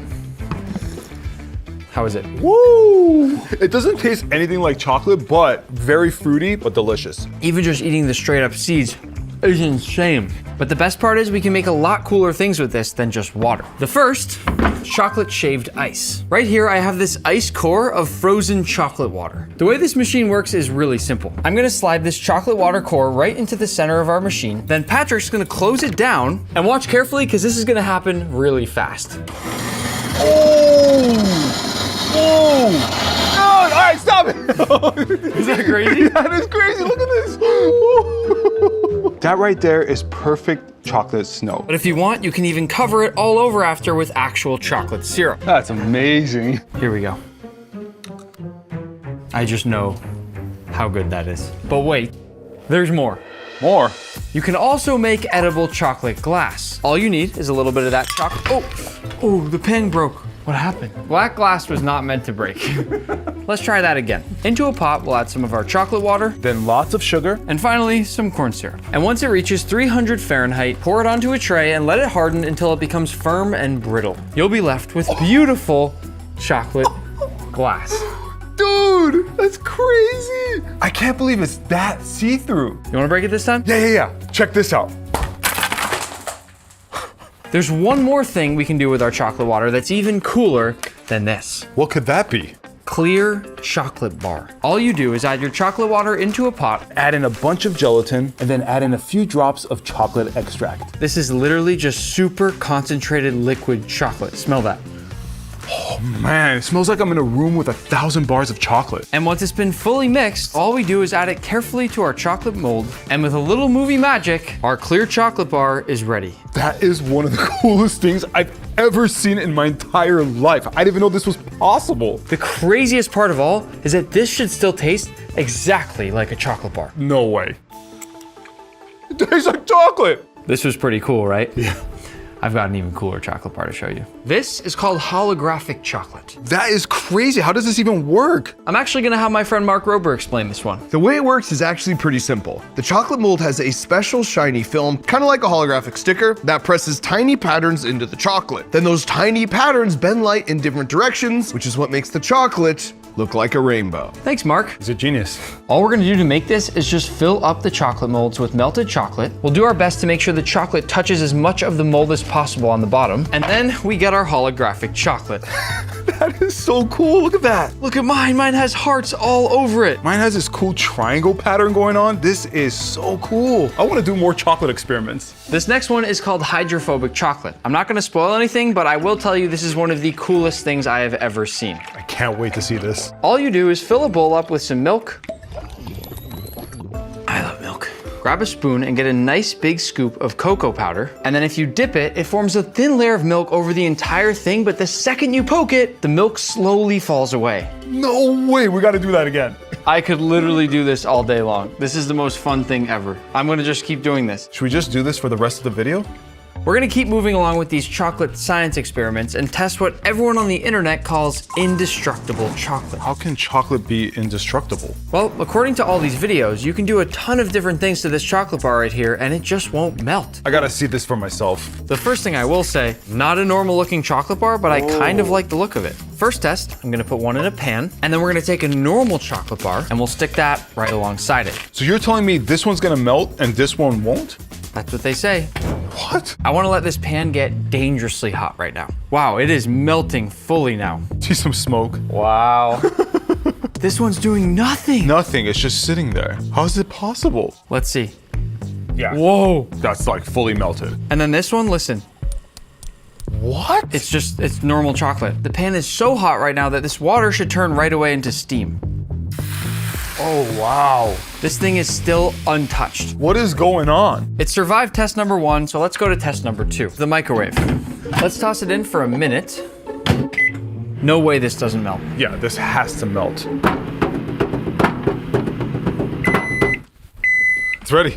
S1: How is it?
S2: Woo! It doesn't taste anything like chocolate, but very fruity, but delicious.
S1: Even just eating the straight up seeds is insane. But the best part is we can make a lot cooler things with this than just water. The first, chocolate shaved ice. Right here, I have this ice core of frozen chocolate water. The way this machine works is really simple. I'm gonna slide this chocolate water core right into the center of our machine. Then Patrick's gonna close it down, and watch carefully because this is gonna happen really fast.
S2: Oh! Oh! No! All right, stop it!
S1: Is that crazy?
S2: That is crazy. Look at this. That right there is perfect chocolate snow.
S1: But if you want, you can even cover it all over after with actual chocolate syrup.
S2: That's amazing.
S1: Here we go. I just know how good that is. But wait, there's more.
S2: More.
S1: You can also make edible chocolate glass. All you need is a little bit of that chocolate. Oh, the pen broke. What happened? Black glass was not meant to break. Let's try that again. Into a pot, we'll add some of our chocolate water,
S2: Then lots of sugar.
S1: and finally, some corn syrup. And once it reaches 300 Fahrenheit, pour it onto a tray and let it harden until it becomes firm and brittle. You'll be left with beautiful chocolate glass.
S2: Dude, that's crazy. I can't believe it's that see-through.
S1: You wanna break it this time?
S2: Yeah. Check this out.
S1: There's one more thing we can do with our chocolate water that's even cooler than this.
S2: What could that be?
S1: clear chocolate bar. All you do is add your chocolate water into a pot.
S2: Add in a bunch of gelatin and then add in a few drops of chocolate extract.
S1: This is literally just super concentrated liquid chocolate. Smell that.
S2: Oh man, it smells like I'm in a room with 1,000 bars of chocolate.
S1: And once it's been fully mixed, all we do is add it carefully to our chocolate mold. And with a little movie magic, our clear chocolate bar is ready.
S2: That is one of the coolest things I've ever seen in my entire life. I didn't even know this was possible.
S1: The craziest part of all is that this should still taste exactly like a chocolate bar.
S2: No way. It tastes like chocolate.
S1: This was pretty cool, right? Yeah. I've got an even cooler chocolate bar to show you. This is called holographic chocolate.
S2: That is crazy. How does this even work?
S1: I'm actually gonna have my friend Mark Rober explain this one.
S5: The way it works is actually pretty simple. The chocolate mold has a special shiny film, kind of like a holographic sticker, that presses tiny patterns into the chocolate. Then those tiny patterns bend light in different directions, which is what makes the chocolate look like a rainbow.
S1: Thanks, Mark.
S2: He's a genius.
S1: All we're gonna do to make this is just fill up the chocolate molds with melted chocolate. We'll do our best to make sure the chocolate touches as much of the mold as possible on the bottom. And then we get our holographic chocolate.
S2: That is so cool. Look at that.
S1: Look at mine. Mine has hearts all over it.
S2: Mine has this cool triangle pattern going on. This is so cool. I want to do more chocolate experiments.
S1: This next one is called hydrophobic chocolate. I'm not gonna spoil anything, but I will tell you this is one of the coolest things I have ever seen.
S2: I can't wait to see this.
S1: All you do is fill a bowl up with some milk. I love milk. Grab a spoon and get a nice big scoop of cocoa powder. And then if you dip it, it forms a thin layer of milk over the entire thing, but the second you poke it, the milk slowly falls away.
S2: No way. We got to do that again.
S1: I could literally do this all day long. This is the most fun thing ever. I'm gonna just keep doing this.
S2: Should we just do this for the rest of the video?
S1: We're gonna keep moving along with these chocolate science experiments and test what everyone on the internet calls indestructible chocolate.
S2: How can chocolate be indestructible?
S1: Well, according to all these videos, you can do a ton of different things to this chocolate bar right here and it just won't melt.
S2: I got to see this for myself.
S1: The first thing I will say, not a normal looking chocolate bar, but I kind of like the look of it. First test, I'm gonna put one in a pan and then we're gonna take a normal chocolate bar and we'll stick that right alongside it.
S2: So you're telling me this one's going to melt and this one won't?
S1: That's what they say.
S2: What?
S1: I wanna let this pan get dangerously hot right now. Wow, it is melting fully now.
S2: See some smoke.
S1: Wow. This one's doing nothing.
S2: Nothing. It's just sitting there. How is it possible?
S1: Let's see.
S2: Yeah.
S1: Whoa.
S2: That's like fully melted.
S1: And then this one, listen.
S2: What?
S1: It's normal chocolate. The pan is so hot right now that this water should turn right away into steam.
S2: Oh, wow.
S1: This thing is still untouched.
S2: What is going on?
S1: It survived test number 1, so let's go to test number 2. The microwave. Let's toss it in for a minute. No way this doesn't melt.
S2: Yeah, this has to melt. It's ready.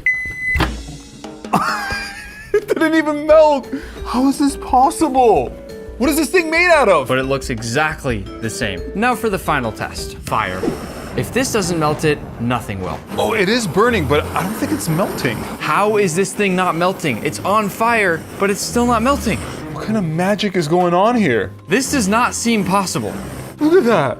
S2: It didn't even melt. How is this possible? What is this thing made out of?
S1: But it looks exactly the same. Now for the final test. Fire. If this doesn't melt it, nothing will.
S2: Oh, it is burning, but I don't think it's melting.
S1: How is this thing not melting? It's on fire, but it's still not melting.
S2: What kind of magic is going on here?
S1: This does not seem possible.
S2: Look at that.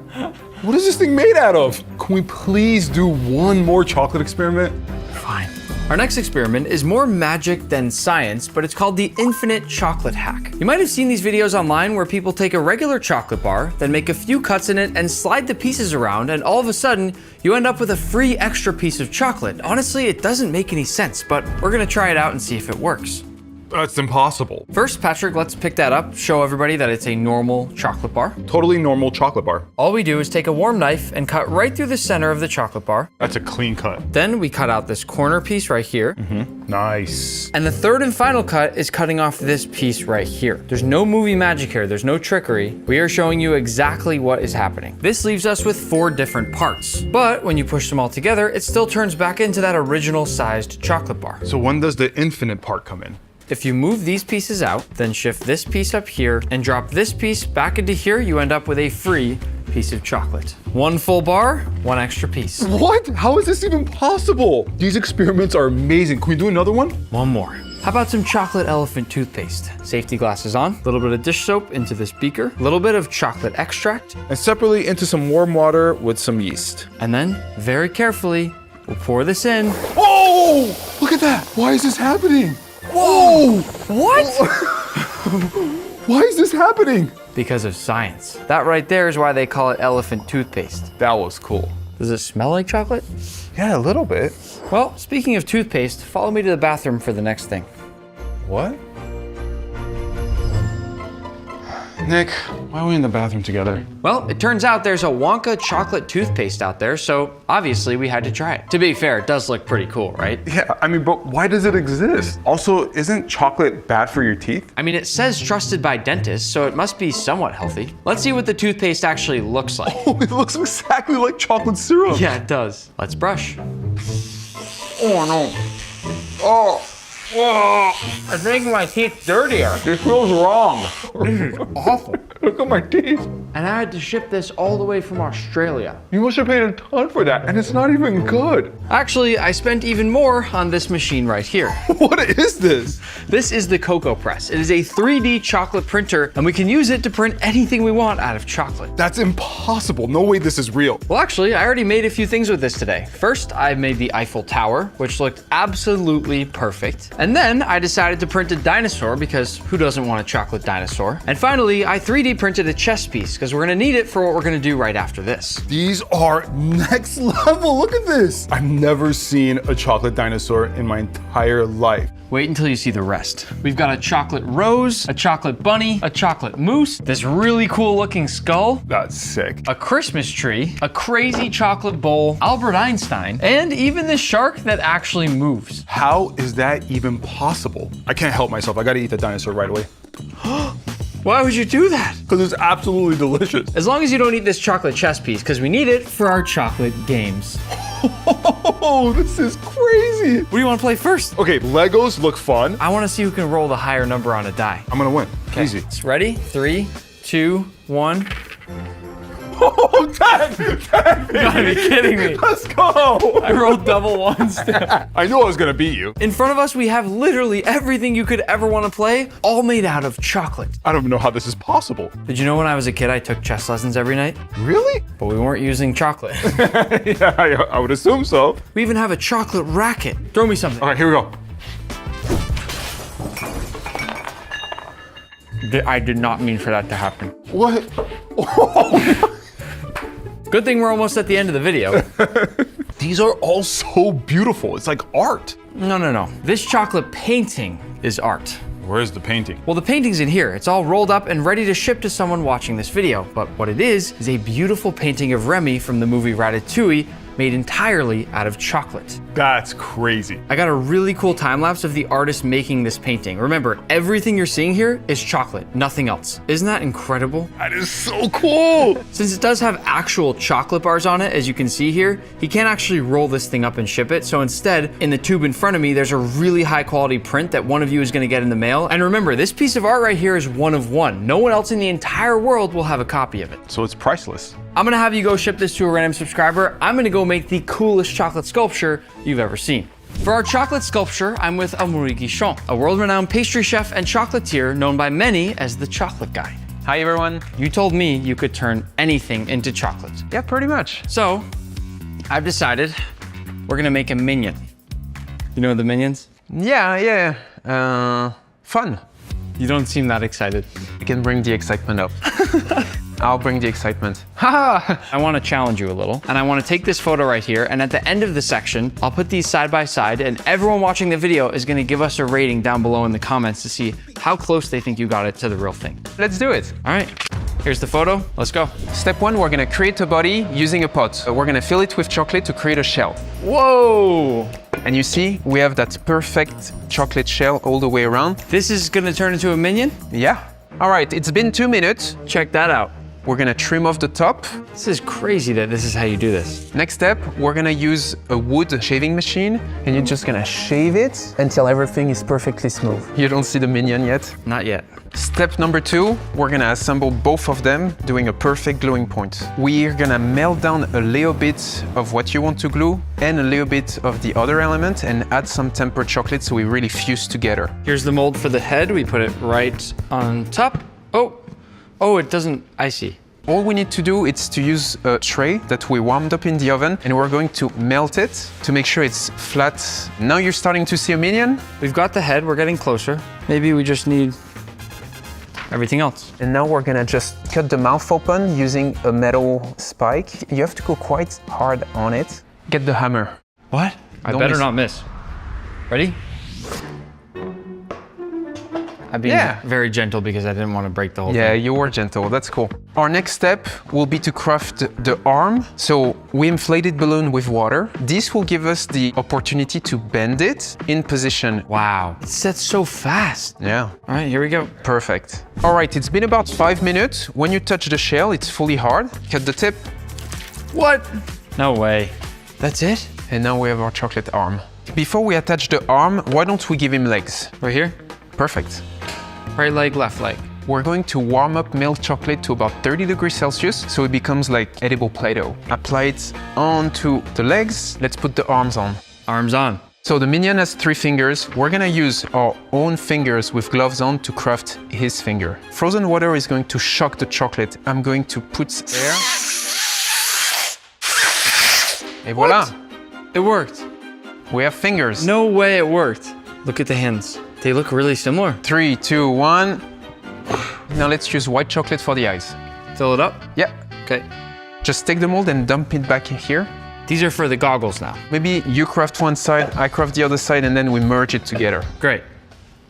S2: What is this thing made out of? Can we please do one more chocolate experiment?
S1: Fine. Our next experiment is more magic than science, but it's called the infinite chocolate hack. You might have seen these videos online where people take a regular chocolate bar, then make a few cuts in it and slide the pieces around, and all of a sudden, you end up with a free extra piece of chocolate. Honestly, it doesn't make any sense, but we're gonna try it out and see if it works.
S2: That's impossible.
S1: First, Patrick, let's pick that up, show everybody that it's a normal chocolate bar.
S2: Totally normal chocolate bar.
S1: All we do is take a warm knife and cut right through the center of the chocolate bar.
S2: That's a clean cut.
S1: Then we cut out this corner piece right here.
S2: Nice.
S1: And the third and final cut is cutting off this piece right here. There's no movie magic here, there's no trickery. We are showing you exactly what is happening. This leaves us with 4 different parts. But when you push them all together, it still turns back into that original sized chocolate bar.
S2: So when does the infinite part come in?
S1: If you move these pieces out, then shift this piece up here and drop this piece back into here, you end up with a free piece of chocolate. 1 full bar, 1 extra piece.
S2: What? How is this even possible? These experiments are amazing. Can we do another one?
S1: 1 more. How about some chocolate elephant toothpaste? Safety glasses on, a little bit of dish soap into this beaker, a little bit of chocolate extract,
S2: And separately into some warm water with some yeast.
S1: and then very carefully, we'll pour this in.
S2: Oh! Look at that! Why is this happening? Whoa!
S1: What?
S2: Why is this happening?
S1: Because of science. That right there is why they call it elephant toothpaste.
S2: That was cool.
S1: Does it smell like chocolate?
S2: Yeah, a little bit.
S1: Well, speaking of toothpaste, follow me to the bathroom for the next thing.
S2: What? Nick, why are we in the bathroom together?
S1: Well, it turns out there's a Wonka chocolate toothpaste out there, so obviously we had to try it. To be fair, it does look pretty cool, right?
S2: Yeah, I mean, but why does it exist? Also, isn't chocolate bad for your teeth?
S1: I mean, it says trusted by dentists, so it must be somewhat healthy. Let's see what the toothpaste actually looks like.
S2: Oh, it looks exactly like chocolate syrup.
S1: Yeah, it does. Let's brush.
S2: Oh, no. Oh. Oh,
S1: It's making my teeth dirtier.
S2: it feels wrong. This is awful. Look at my teeth.
S1: And I had to ship this all the way from Australia.
S2: You must have paid a ton for that, and it's not even good.
S1: Actually, I spent even more on this machine right here.
S2: What is this?
S1: This is the Cocoa Press. It is a 3D chocolate printer, and we can use it to print anything we want out of chocolate.
S2: That's impossible. No way this is real.
S1: Well, actually, I already made a few things with this today. First, I made the Eiffel Tower, which looked absolutely perfect. And then I decided to print a dinosaur because who doesn't want a chocolate dinosaur? And finally, I 3D printed a chess piece because we're gonna need it for what we're gonna do right after this.
S2: These are next level. Look at this. I've never seen a chocolate dinosaur in my entire life.
S1: Wait until you see the rest. We've got a chocolate rose, a chocolate bunny, a chocolate moose, this really cool looking skull,
S2: That's sick.
S1: a Christmas tree, a crazy chocolate bowl, Albert Einstein, and even this shark that actually moves.
S2: How is that even possible? I can't help myself. I gotta eat the dinosaur right away.
S1: Why would you do that?
S2: Because it's absolutely delicious.
S1: As long as you don't eat this chocolate chess piece, because we need it for our chocolate games.
S2: Oh, this is crazy.
S1: What do you want to play first?
S2: Okay, Legos look fun.
S1: I want to see who can roll the higher number on a die.
S2: I'm gonna win. Easy.
S1: Ready? 3, 2, 1.
S2: Oh, Dad! Dad!
S1: You gotta be kidding me.
S2: Let's go!
S1: I rolled double ones.
S2: I knew I was gonna beat you.
S1: In front of us, we have literally everything you could ever want to play, all made out of chocolate.
S2: I don't even know how this is possible.
S1: Did you know when I was a kid, I took chess lessons every night?
S2: Really?
S1: But we weren't using chocolate.
S2: Yeah, I would assume so.
S1: We even have a chocolate racket. Throw me something.
S2: All right, here we go.
S1: I did not mean for that to happen.
S2: What? Oh.
S1: Good thing we're almost at the end of the video.
S2: These are all so beautiful. It's like art.
S1: No. This chocolate painting is art.
S2: Where's the painting?
S1: Well, the painting's in here. It's all rolled up and ready to ship to someone watching this video. But what it is a beautiful painting of Remy from the movie Ratatouille, made entirely out of chocolate.
S2: That's crazy.
S1: I got a really cool time lapse of the artist making this painting. Remember, everything you're seeing here is chocolate, nothing else. Isn't that incredible?
S2: That is so cool.
S1: Since it does have actual chocolate bars on it, as you can see here, he can't actually roll this thing up and ship it. So instead, in the tube in front of me, there's a really high quality print that one of you is gonna get in the mail. And remember, this piece of art right here is one of one. No one else in the entire world will have a copy of it.
S2: So it's priceless.
S1: I'm gonna have you go ship this to a random subscriber. I'm gonna go make the coolest chocolate sculpture you've ever seen. For our chocolate sculpture, I'm with Amaury Guichon, a world-renowned pastry chef and chocolatier known by many as the Chocolate Guy.
S6: Hi everyone.
S1: You told me you could turn anything into chocolate.
S6: Yeah, pretty much.
S1: So, I've decided we're gonna make a minion. You know the minions?
S6: Yeah. Fun.
S1: You don't seem that excited.
S6: You can bring the excitement up. I'll bring the excitement. Haha!
S1: I wanna challenge you a little, and I wanna take this photo right here, and at the end of the section, I'll put these side by side, and everyone watching the video is gonna give us a rating down below in the comments to see how close they think you got it to the real thing.
S6: Let's do it.
S1: All right, here's the photo, let's go.
S6: Step 1, we're gonna create a body using a pot. We're gonna fill it with chocolate to create a shell.
S1: Whoa!
S6: And you see, we have that perfect chocolate shell all the way around.
S1: This is gonna turn into a minion?
S6: Yeah. All right, it's been 2 minutes.
S1: Check that out.
S6: We're gonna trim off the top.
S1: This is crazy that this is how you do this.
S6: Next step, we're gonna use a wood shaving machine, and you're just gonna shave it until everything is perfectly smooth. You don't see the minion yet.
S1: Not yet.
S6: Step number 2, we're gonna assemble both of them, doing a perfect gluing point. We're gonna melt down a little bit of what you want to glue and a little bit of the other element and add some tempered chocolate so we really fuse together.
S1: Here's the mold for the head. We put it right on top. Oh, it doesn't, I see.
S6: All we need to do is to use a tray that we warmed up in the oven, and we're going to melt it to make sure it's flat. Now you're starting to see a minion.
S1: We've got the head, we're getting closer. Maybe we just need everything else.
S6: And now we're gonna just cut the mouth open using a metal spike. You have to go quite hard on it. Get the hammer.
S1: What? I
S6: Don't
S1: better
S6: miss.
S1: not miss. Ready? I'm being very gentle because I didn't want to break the whole
S6: Yeah,
S1: thing.
S6: you were gentle, that's cool. Our next step will be to craft the arm. So we inflated balloon with water. This will give us the opportunity to bend it in position.
S1: Wow. It sets so fast.
S6: Yeah.
S1: All right, here we go.
S6: Perfect. All right, it's been about 5 minutes. When you touch the shell, it's fully hard. Cut the tip,
S1: What? No way. That's it?
S6: and now we have our chocolate arm. Before we attach the arm, why don't we give him legs?
S1: Right here?
S6: Perfect.
S1: Right leg, left leg.
S6: We're going to warm up milk chocolate to about 30 degrees Celsius so it becomes like edible Play-Doh. Apply it onto the legs. Let's put the arms on.
S1: Arms on.
S6: So the minion has 3 fingers. We're gonna use our own fingers with gloves on to craft his finger. Frozen water is going to shock the chocolate. I'm going to put air. Et voila!
S1: It worked.
S6: We have fingers.
S1: No way it worked. Look at the hands. They look really similar.
S6: 3, 2, 1. Now let's use white chocolate for the eyes.
S1: Fill it up.
S6: Yeah.
S1: Okay.
S6: Just take the mold and dump it back in here.
S1: These are for the goggles now.
S6: Maybe you craft one side, I craft the other side, and then we merge it together.
S1: Great.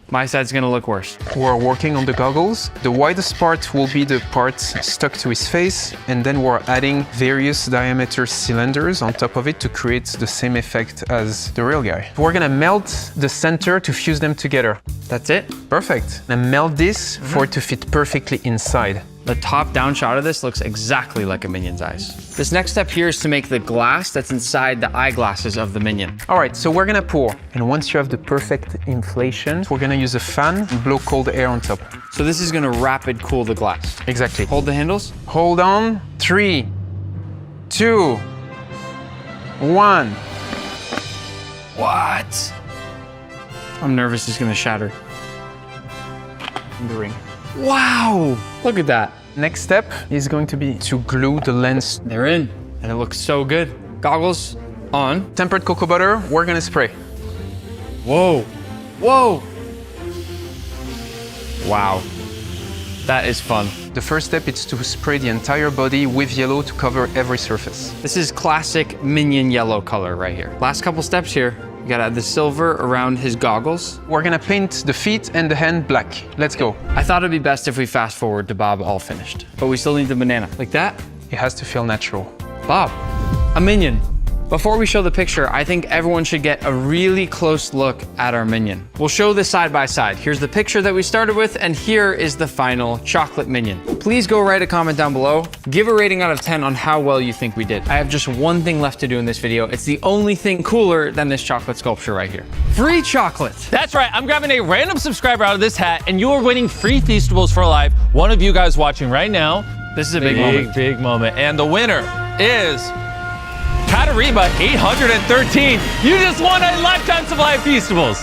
S1: My side's gonna look worse.
S6: We're working on the goggles. The widest part will be the part stuck to his face, and then we're adding various diameter cylinders on top of it to create the same effect as the real guy. We're gonna melt the center to fuse them together.
S1: That's it?
S6: Perfect. And melt this for it to fit perfectly inside.
S1: The top-down shot of this looks exactly like a minion's eyes. This next step here is to make the glass that's inside the eyeglasses of the minion.
S6: All right, so we're gonna pour. And once you have the perfect inflation, we're gonna use a fan and blow cold air on top.
S1: So this is gonna rapid cool the glass.
S6: Exactly.
S1: Hold the handles.
S6: Hold on. 3, 2, 1.
S1: What? I'm nervous it's gonna shatter.
S6: The ring.
S1: Wow! Look at that.
S6: Next step is going to be to glue the lens.
S1: They're in, and it looks so good. Goggles on.
S6: Tempered cocoa butter, we're gonna spray.
S1: Whoa! Whoa! Wow. That is fun.
S6: The first step is to spray the entire body with yellow to cover every surface.
S1: This is classic minion yellow color right here. Last couple steps here. You gotta add the silver around his goggles.
S6: We're gonna paint the feet and the hand black. Let's go.
S1: I thought it'd be best if we fast forward to Bob all finished. But we still need the banana. Like that?
S6: It has to feel natural.
S1: Bob, a minion. Before we show the picture, I think everyone should get a really close look at our minion. We'll show this side by side. Here's the picture that we started with, and here is the final chocolate minion. Please go write a comment down below. Give a rating out of 10 on how well you think we did. I have just one thing left to do in this video. It's the only thing cooler than this chocolate sculpture right here. Free chocolate.
S7: That's right, I'm grabbing a random subscriber out of this hat, and you are winning free Feastables for life. One of you guys watching right now.
S1: This is a big moment.
S7: Big moment. And the winner is Katarima 813. You just won a lifetime supply of Feastables.